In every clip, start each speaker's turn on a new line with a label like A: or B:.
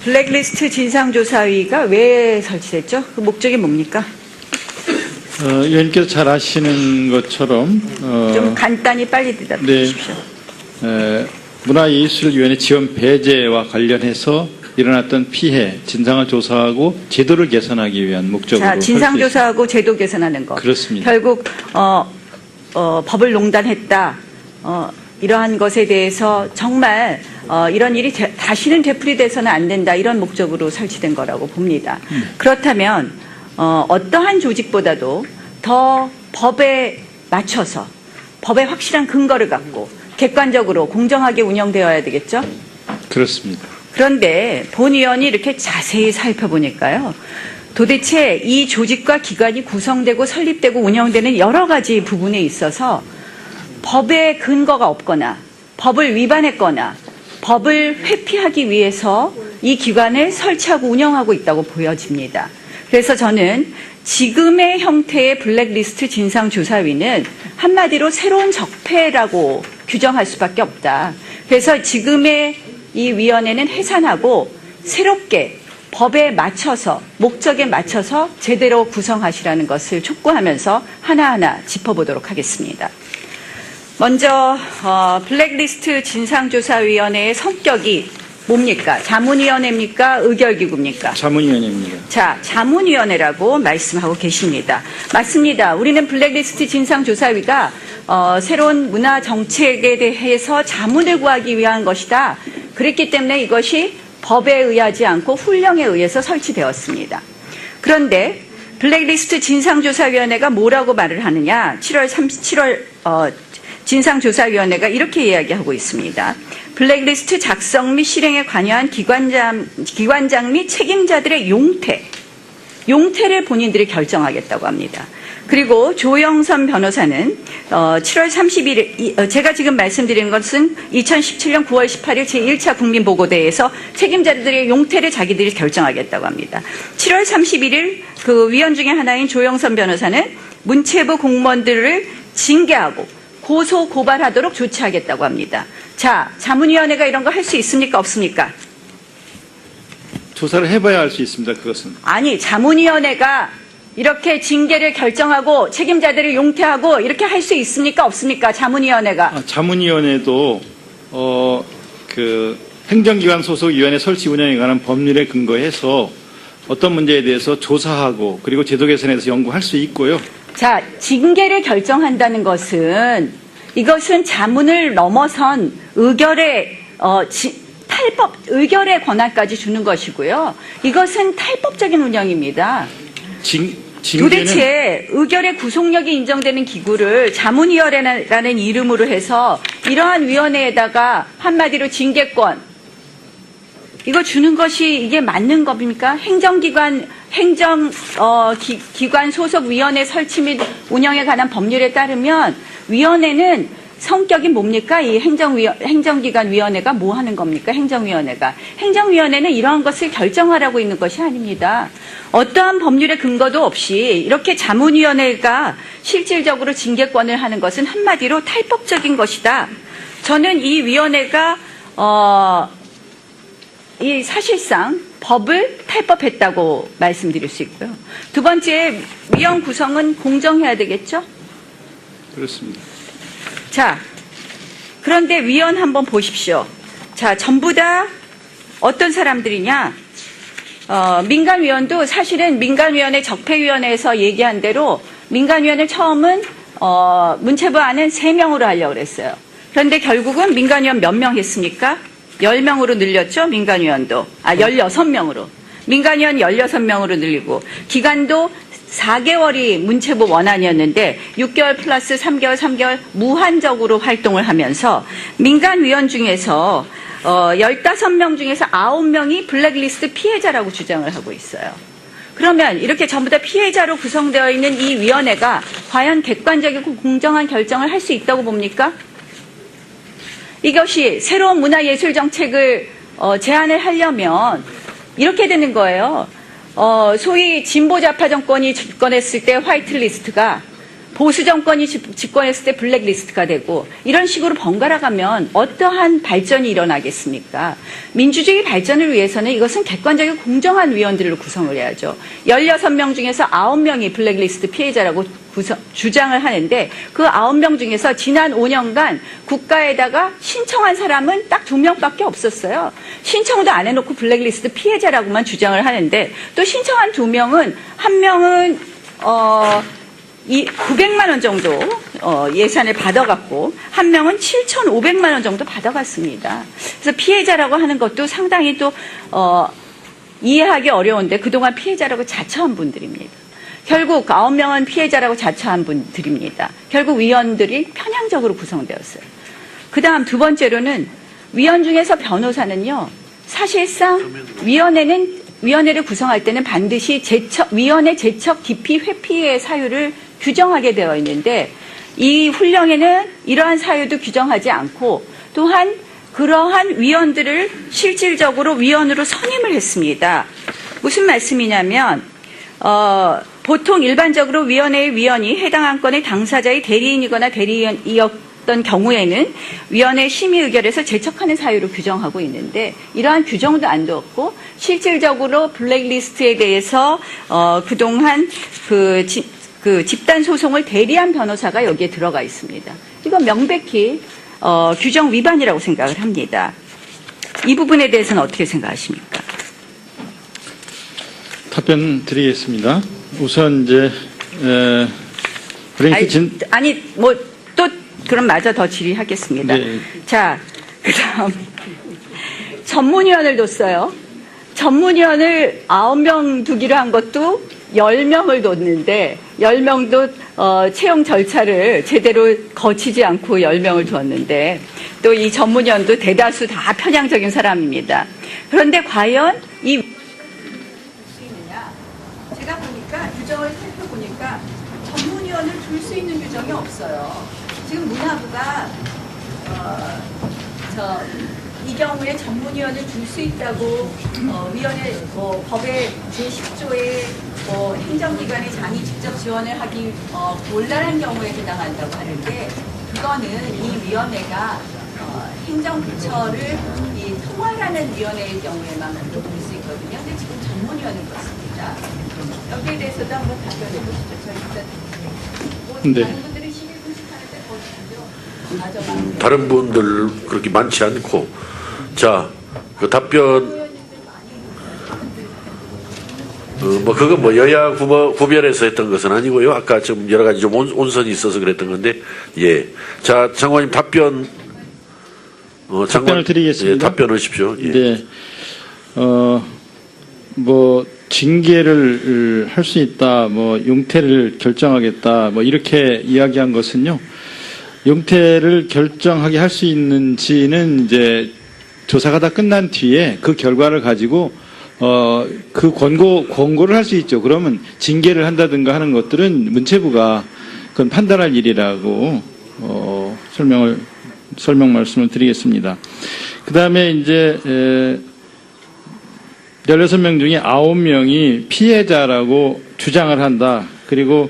A: 블랙리스트 진상조사위가 왜 설치됐죠? 그 목적이 뭡니까?
B: 의원님께서 잘 아시는 것처럼
A: 좀 간단히 빨리 대답해
B: 네,
A: 주십시오.
B: 문화예술위원회 지원 배제와 관련해서 일어났던 피해, 진상을 조사하고 제도를 개선하기 위한 목적으로.
A: 자, 진상조사하고 제도 개선하는 것.
B: 그렇습니다.
A: 결국 법을 농단했다. 이러한 것에 대해서 정말 이런 일이 다시는 되풀이돼서는 안 된다. 이런 목적으로 설치된 거라고 봅니다. 그렇다면 어떠한 조직보다도 더 법에 맞춰서 법에 확실한 근거를 갖고 객관적으로 공정하게 운영되어야 되겠죠?
B: 그렇습니다.
A: 그런데 본위원이 이렇게 자세히 살펴보니까요. 도대체 이 조직과 기관이 구성되고 설립되고 운영되는 여러 가지 부분에 있어서 법에 근거가 없거나 법을 위반했거나 법을 회피하기 위해서 이 기관을 설치하고 운영하고 있다고 보여집니다. 그래서 저는 지금의 형태의 블랙리스트 진상조사위는 한마디로 새로운 적폐라고 규정할 수밖에 없다. 그래서 지금의 이 위원회는 해산하고 새롭게 법에 맞춰서 목적에 맞춰서 제대로 구성하시라는 것을 촉구하면서 하나하나 짚어보도록 하겠습니다. 먼저 블랙리스트 진상조사위원회의 성격이 뭡니까? 자문위원회입니까? 의결기구입니까?
B: 자문위원회입니다.
A: 자, 자문위원회라고 말씀하고 계십니다. 맞습니다. 우리는 블랙리스트 진상조사위가 새로운 문화정책에 대해서 자문을 구하기 위한 것이다. 그랬기 때문에 이것이 법에 의하지 않고 훈령에 의해서 설치되었습니다. 그런데 블랙리스트 진상조사위원회가 뭐라고 말을 하느냐? 7월 진상조사위원회가 이렇게 이야기하고 있습니다. 블랙리스트 작성 및 실행에 관여한 기관장 및 책임자들의 용태를 본인들이 결정하겠다고 합니다. 그리고 조영선 변호사는 7월 30일 제가 지금 말씀드리는 것은 2017년 9월 18일 제1차 국민보고대에서 책임자들의 용태를 자기들이 결정하겠다고 합니다. 7월 31일 그 위원 중에 하나인 조영선 변호사는 문체부 공무원들을 징계하고 고소 고발하도록 조치하겠다고 합니다. 자, 자문위원회가 이런 거 할 수 있습니까? 없습니까?
B: 조사를 해봐야 알 수 있습니다. 그것은.
A: 아니, 자문위원회가 이렇게 징계를 결정하고 책임자들을 용퇴하고 이렇게 할 수 있습니까? 없습니까? 자문위원회가.
B: 자문위원회도 그 행정기관 소속 위원회 설치 운영에 관한 법률에 근거해서 어떤 문제에 대해서 조사하고 그리고 제도 개선에서 연구할 수 있고요.
A: 자, 징계를 결정한다는 것은 이것은 자문을 넘어선 의결의 의결의 권한까지 주는 것이고요. 이것은 탈법적인 운영입니다. 도대체 의결의 구속력이 인정되는 기구를 자문위원회라는 이름으로 해서 이러한 위원회에다가 한마디로 징계권 이거 주는 것이 이게 맞는 겁니까? 행정기관 소속 위원회 설치 및 운영에 관한 법률에 따르면 위원회는 성격이 뭡니까? 이 행정기관 위원회가 뭐 하는 겁니까? 행정위원회는 이러한 것을 결정하라고 있는 것이 아닙니다. 어떠한 법률의 근거도 없이 이렇게 자문위원회가 실질적으로 징계권을 하는 것은 한마디로 탈법적인 것이다. 저는 이 위원회가 이 사실상 법을 탈법했다고 말씀드릴 수 있고요. 두 번째, 위원 구성은 공정해야 되겠죠?
B: 그렇습니다.
A: 자, 그런데 위원 한번 보십시오. 자, 전부 다 어떤 사람들이냐? 민간위원도 사실은 민간위원회 적폐위원회에서 얘기한 대로 민간위원회 처음은 문체부 안은 3명으로 하려고 그랬어요. 그런데 결국은 민간위원 몇 명 했습니까? 10명으로 늘렸죠, 민간위원도. 16명으로. 민간위원 16명으로 늘리고, 기간도 4개월이 문체부 원안이었는데, 6개월 플러스 3개월 무한적으로 활동을 하면서, 민간위원 중에서, 15명 중에서 9명이 블랙리스트 피해자라고 주장을 하고 있어요. 그러면 이렇게 전부 다 피해자로 구성되어 있는 이 위원회가 과연 객관적이고 공정한 결정을 할 수 있다고 봅니까? 이것이 새로운 문화예술 정책을 제안을 하려면 이렇게 되는 거예요. 소위 진보좌파 정권이 집권했을 때 화이트리스트가 보수 정권이 집권했을 때 블랙리스트가 되고 이런 식으로 번갈아 가면 어떠한 발전이 일어나겠습니까? 민주주의 발전을 위해서는 이것은 객관적이고 공정한 위원들로 구성을 해야죠. 16명 중에서 9명이 블랙리스트 피해자라고 주장을 하는데 그 9명 중에서 지난 5년간 국가에다가 신청한 사람은 딱 2명밖에 없었어요. 신청도 안 해놓고 블랙리스트 피해자라고만 주장을 하는데 또 신청한 2명은 한 명은 900만 원 정도 예산을 받아갔고 한 명은 7,500만 원 정도 받아갔습니다. 그래서 피해자라고 하는 것도 상당히 또 이해하기 어려운데 그동안 피해자라고 자처한 분들입니다. 결국 9명은 피해자라고 자처한 분들입니다. 결국 위원들이 편향적으로 구성되었어요. 그 다음 두 번째로는 위원 중에서 변호사는요. 사실상 위원회를 구성할 때는 반드시 위원회 제척 기피 회피의 사유를 규정하게 되어 있는데 이 훈령에는 이러한 사유도 규정하지 않고 또한 그러한 위원들을 실질적으로 위원으로 선임을 했습니다. 무슨 말씀이냐면 보통 일반적으로 위원회의 위원이 해당 안건의 당사자의 대리인이거나 대리인이었던 경우에는 위원회 심의 의결에서 제척하는 사유로 규정하고 있는데 이러한 규정도 안 두었고 실질적으로 블랙리스트에 대해서 그동안 그 집단 소송을 대리한 변호사가 여기에 들어가 있습니다. 이건 명백히 규정 위반이라고 생각을 합니다. 이 부분에 대해서는 어떻게 생각하십니까?
B: 답변 드리겠습니다. 우선 이제
A: 또 그럼 마저 더 질의하겠습니다.
B: 네.
A: 자, 그다음 전문위원을 뒀어요. 전문위원을 9명 두기로 한 것도 10명을 뒀는데 10명도 채용 절차를 제대로 거치지 않고 10명을 뒀는데 또 이 전문위원도 대다수 다 편향적인 사람입니다. 그런데 과연 이 제가 보니까 규정을 살펴보니까 전문위원을 둘 수 있는 규정이 없어요. 지금 문화부가 이 경우에 전문위원을 둘 수 있다고 위원회 법의 제10조에 행정기관의 장이 직접 지원을 하기 곤란한 경우에 해당한다고 하는데 그거는 이 위원회가 행정부처를 통할하는 위원회의 경우에만 볼 수 있거든요. 근데 지금 전문위원은 그렇습니다. 여기에 대해서도 한번 답변해 보시죠. 저희
B: 네.
A: 다른 분들이 11분씩 하는데 거기서
C: 다른 분들 그렇게 많지 않고 자, 그 답변 그건 여야 구별해서 했던 것은 아니고요. 아까 좀 여러 가지 좀 온선이 있어서 그랬던 건데 예. 자, 장관님 답변
B: 답변을 드리겠습니다.
C: 예, 답변하십시오. 예.
B: 네. 징계를 할 수 있다, 용태를 결정하겠다, 이렇게 이야기한 것은요, 용태를 결정하게 할 수 있는지는 이제 조사가 다 끝난 뒤에 그 결과를 가지고, 그 권고를 할 수 있죠. 그러면 징계를 한다든가 하는 것들은 문체부가 그건 판단할 일이라고, 설명 말씀을 드리겠습니다. 그 다음에 이제, 16명 중에 9명이 피해자라고 주장을 한다. 그래서,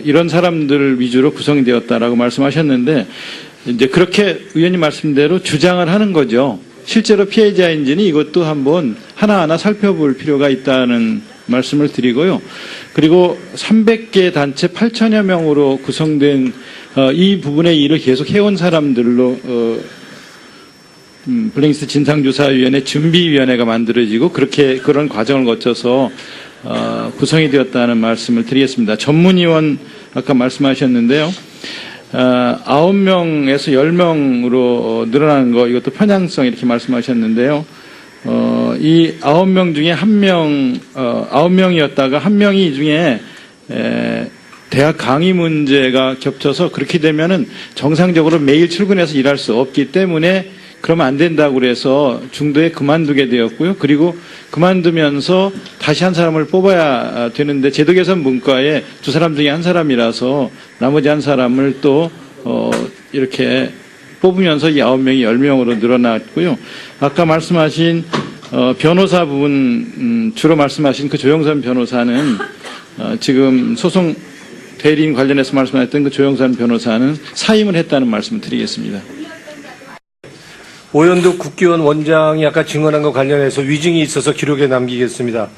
B: 이런 사람들 위주로 구성이 되었다라고 말씀하셨는데, 이제 그렇게 의원님 말씀대로 주장을 하는 거죠. 실제로 피해자인지는 이것도 한번 하나하나 살펴볼 필요가 있다는 말씀을 드리고요. 그리고 300개 단체 8천여 명으로 구성된 이 부분의 일을 계속 해온 사람들로 블랙리스트 진상조사위원회 준비위원회가 만들어지고 그런 과정을 거쳐서 구성이 되었다는 말씀을 드리겠습니다. 전문위원 아까 말씀하셨는데요. 9명에서 10명으로 늘어나는 거 이것도 편향성 이렇게 말씀하셨는데요. 이 9명 중에 9명이었다가 1명이 이 중에 대학 강의 문제가 겹쳐서 그렇게 되면은 정상적으로 매일 출근해서 일할 수 없기 때문에 그러면 안 된다고 그래서 중도에 그만두게 되었고요. 그리고 그만두면서 다시 한 사람을 뽑아야 되는데 제도 개선 문과에 두 사람 중에 한 사람이라서 나머지 한 사람을 또 이렇게 뽑으면서 이 9명이 10명으로 늘어났고요. 아까 말씀하신 변호사 부분 주로 말씀하신 그 조영선 변호사는 지금 소송 대리인 관련해서 말씀하셨던 그 조영선 변호사는 사임을 했다는 말씀을 드리겠습니다.
D: 오현득 국기원 원장이 아까 증언한 것 관련해서 위증이 있어서 기록에 남기겠습니다.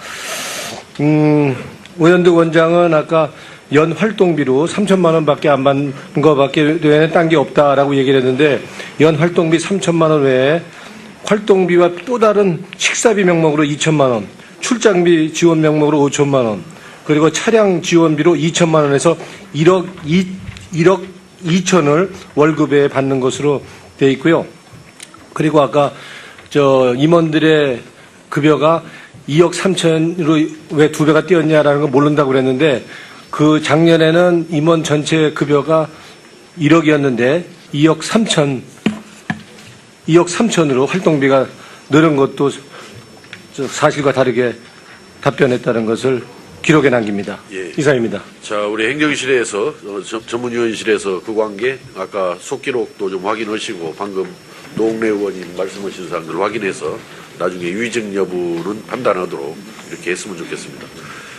D: 오현득 원장은 아까 연 활동비로 3천만 원밖에 안 받는 것밖에 외에는 딴 게 없다라고 얘기를 했는데 연 활동비 3천만 원 외에 활동비와 또 다른 식사비 명목으로 2천만 원, 출장비 지원 명목으로 5천만 원, 그리고 차량 지원비로 2천만 원에서 1억 2천을 월급에 받는 것으로 돼 있고요. 그리고 아까 임원들의 급여가 2억 3천으로 왜 2배가 뛰었냐라는 걸 모른다고 그랬는데 그 작년에는 임원 전체 급여가 1억이었는데 2억 3천으로 활동비가 늘은 것도 사실과 다르게 답변했다는 것을 기록에 남깁니다.
C: 예.
D: 이상입니다.
C: 자, 우리 행정실에서 전문위원실에서 그 관계 아까 속기록도 좀 확인하시고 방금 노웅래 의원님 말씀하신 사항들을 확인해서 나중에 위증 여부는 판단하도록 이렇게 했으면 좋겠습니다.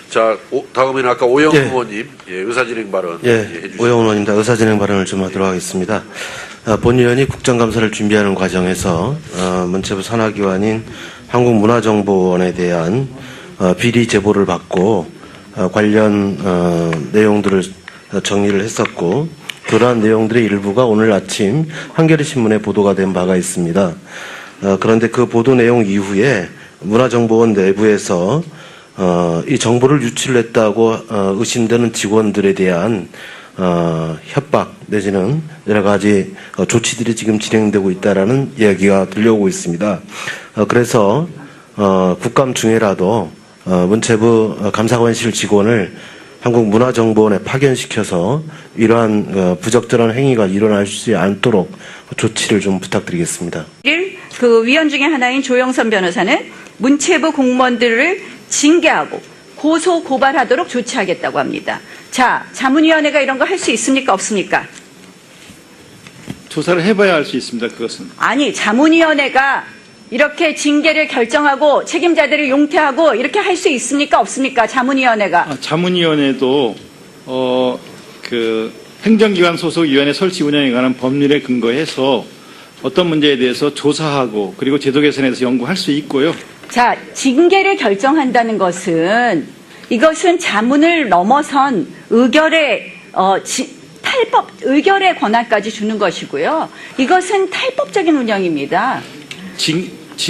C: 자, 다음에는 아까 오영 의원님 의사진행 발언 해주시죠.
E: 오영 의원입니다. 의사진행 발언을 좀 하도록 하겠습니다. 본 의원이 국정감사를 준비하는 과정에서 문체부 산하기관인 한국문화정보원에 대한 비리 제보를 받고 관련 내용들을 정리를 했었고 그러한 내용들의 일부가 오늘 아침 한겨레신문에 보도가 된 바가 있습니다. 그런데 그 보도 내용 이후에 문화정보원 내부에서 이 정보를 유출했다고 의심되는 직원들에 대한 협박 내지는 여러 가지 조치들이 지금 진행되고 있다라는 이야기가 들려오고 있습니다. 그래서 국감 중에라도 문체부 감사관실 직원을 한국문화정보원에 파견시켜서 이러한 부적절한 행위가 일어나지 않도록 조치를 좀 부탁드리겠습니다.
A: 그 위원 중에 하나인 조영선 변호사는 문체부 공무원들을 징계하고 고소 고발하도록 조치하겠다고 합니다. 자, 자문위원회가 이런 거 할 수 있습니까? 없습니까?
B: 조사를 해봐야 알 수 있습니다. 그것은.
A: 아니, 자문위원회가 이렇게 징계를 결정하고 책임자들을 용퇴하고 이렇게 할 수 있습니까? 없습니까? 자문위원회가.
B: 자문위원회도 그 행정기관 소속 위원회 설치 운영에 관한 법률에 근거해서 어떤 문제에 대해서 조사하고 그리고 제도 개선에 대해서 연구할 수 있고요.
A: 자, 징계를 결정한다는 것은 이것은 자문을 넘어선 의결의 의결의 권한까지 주는 것이고요. 이것은 탈법적인 운영입니다.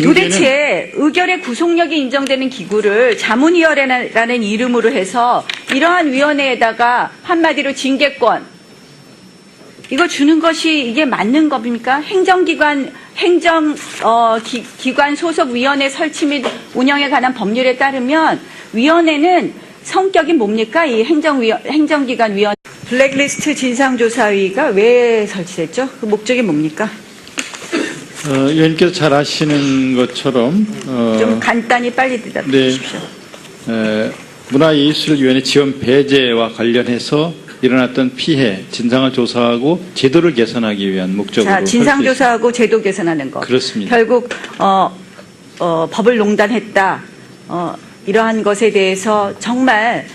A: 도대체 의결의 구속력이 인정되는 기구를 자문위원회라는 이름으로 해서 이러한 위원회에다가 한마디로 징계권 이거 주는 것이 이게 맞는 겁니까? 행정기관 기관 소속 위원회 설치 및 운영에 관한 법률에 따르면 위원회는 성격이 뭡니까? 이 행정기관 위원 블랙리스트 진상조사위가 왜 설치됐죠? 그 목적이 뭡니까?
B: 의원님께서 잘 아시는 것처럼
A: 좀 간단히 빨리 대답해 주십시오.
B: 문화예술위원회 지원 배제와 관련해서 일어났던 피해, 진상을 조사하고 제도를 개선하기 위한 목적으로.
A: 자, 진상조사하고 제도 개선하는 것.
B: 그렇습니다.
A: 결국 법을 농단했다. 이러한 것에 대해서 정말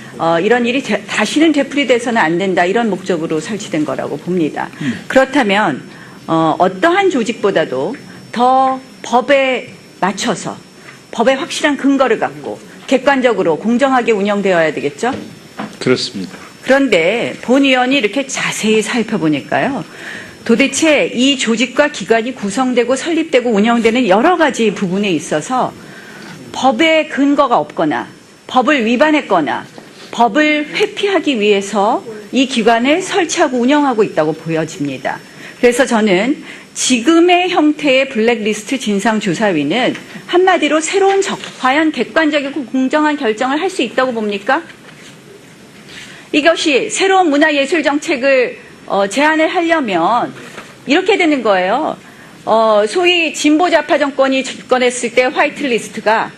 A: 이런 일이 다시는 되풀이돼서는 안 된다. 이런 목적으로 설치된 거라고 봅니다. 그렇다면 어떠한 조직보다도 더 법에 맞춰서 법에 확실한 근거를 갖고 객관적으로 공정하게 운영되어야 되겠죠?
B: 그렇습니다.
A: 그런데 본 의원이 이렇게 자세히 살펴보니까요. 도대체 이 조직과 기관이 구성되고 설립되고 운영되는 여러 가지 부분에 있어서 법에 근거가 없거나 법을 위반했거나 법을 회피하기 위해서 이 기관을 설치하고 운영하고 있다고 보여집니다. 그래서 저는 지금의 형태의 블랙리스트 진상조사위는 한마디로 새로운 과연 객관적이고 공정한 결정을 할 수 있다고 봅니까? 이것이 새로운 문화예술 정책을 제안을 하려면 이렇게 되는 거예요. 소위 진보좌파 정권이 집권했을 때 화이트리스트가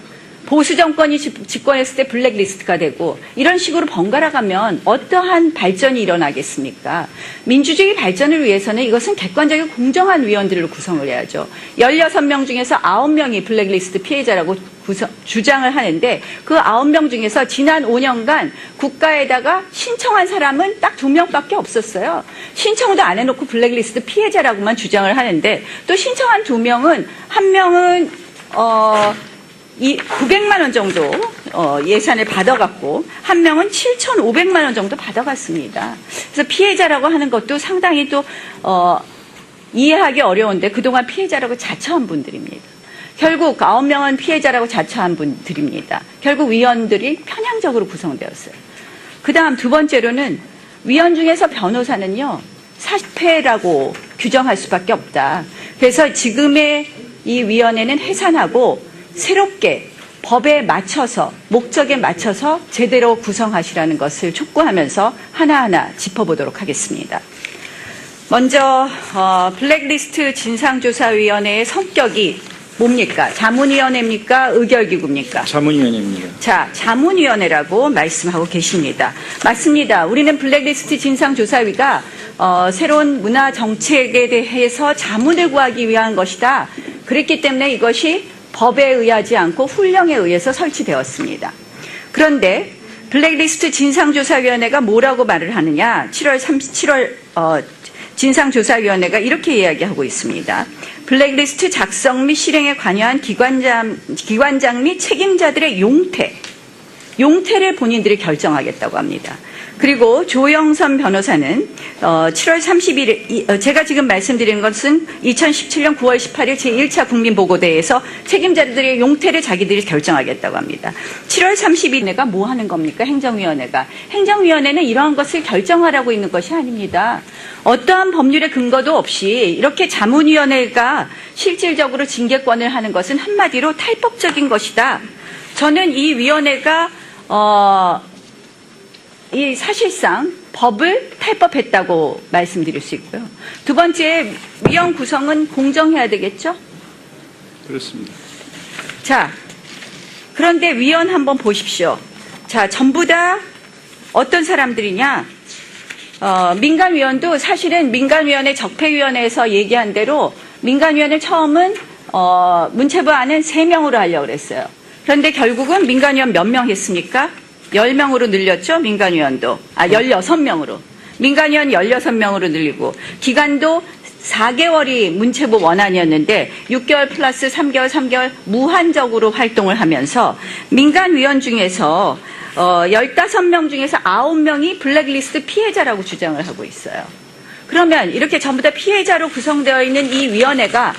A: 보수 정권이 집권했을 때 블랙리스트가 되고 이런 식으로 번갈아 가면 어떠한 발전이 일어나겠습니까? 민주주의 발전을 위해서는 이것은 객관적이고 공정한 위원들로 구성을 해야죠. 16명 중에서 9명이 블랙리스트 피해자라고 주장을 하는데 그 9명 중에서 지난 5년간 국가에다가 신청한 사람은 딱 2명밖에 없었어요. 신청도 안 해놓고 블랙리스트 피해자라고만 주장을 하는데 또 신청한 2명은 한 명은 900만 원 정도 예산을 받아갔고 한 명은 7,500만 원 정도 받아갔습니다. 그래서 피해자라고 하는 것도 상당히 또 이해하기 어려운데 그동안 피해자라고 자처한 분들입니다. 결국 9명은 피해자라고 자처한 분들입니다. 결국 위원들이 편향적으로 구성되었어요. 그 다음 두 번째로는 위원 중에서 변호사는요 사패라고 규정할 수밖에 없다. 그래서 지금의 이 위원회는 해산하고 새롭게 법에 맞춰서 목적에 맞춰서 제대로 구성하시라는 것을 촉구하면서 하나하나 짚어보도록 하겠습니다. 먼저 블랙리스트 진상조사위원회의 성격이 뭡니까? 자문위원회입니까? 의결기구입니까?
B: 자문위원회입니다.
A: 자, 자문위원회라고 말씀하고 계십니다. 맞습니다. 우리는 블랙리스트 진상조사위가 새로운 문화 정책에 대해서 자문을 구하기 위한 것이다. 그랬기 때문에 이것이 법에 의하지 않고 훈령에 의해서 설치되었습니다. 그런데 블랙리스트 진상조사위원회가 뭐라고 말을 하느냐? 7월 진상조사위원회가 이렇게 이야기하고 있습니다. 블랙리스트 작성 및 실행에 관여한 기관장 및 책임자들의 용태를 본인들이 결정하겠다고 합니다. 그리고 조영선 변호사는 7월 30일 제가 지금 말씀드린 것은 2017년 9월 18일 제1차 국민보고대에서 책임자들의 용태를 자기들이 결정하겠다고 합니다. 7월 30일내가 뭐 하는 겁니까? 행정위원회가. 행정위원회는 이러한 것을 결정하라고 있는 것이 아닙니다. 어떠한 법률의 근거도 없이 이렇게 자문위원회가 실질적으로 징계권을 하는 것은 한마디로 탈법적인 것이다. 저는 이 위원회가 이 사실상 법을 탈법했다고 말씀드릴 수 있고요. 두 번째, 위원 구성은 공정해야 되겠죠?
B: 그렇습니다.
A: 자, 그런데 위원 한번 보십시오. 자, 전부 다 어떤 사람들이냐? 민간위원도 사실은 민간위원회 적폐위원회에서 얘기한 대로 민간위원회 처음은 문체부 안은 3명으로 하려고 그랬어요. 그런데 결국은 민간위원 몇 명 했습니까? 10명으로 늘렸죠, 민간위원도. 16명으로. 민간위원 16명으로 늘리고, 기간도 4개월이 문체부 원안이었는데, 6개월 플러스 3개월 무한적으로 활동을 하면서, 민간위원 중에서, 15명 중에서 9명이 블랙리스트 피해자라고 주장을 하고 있어요. 그러면 이렇게 전부 다 피해자로 구성되어 있는 이 위원회가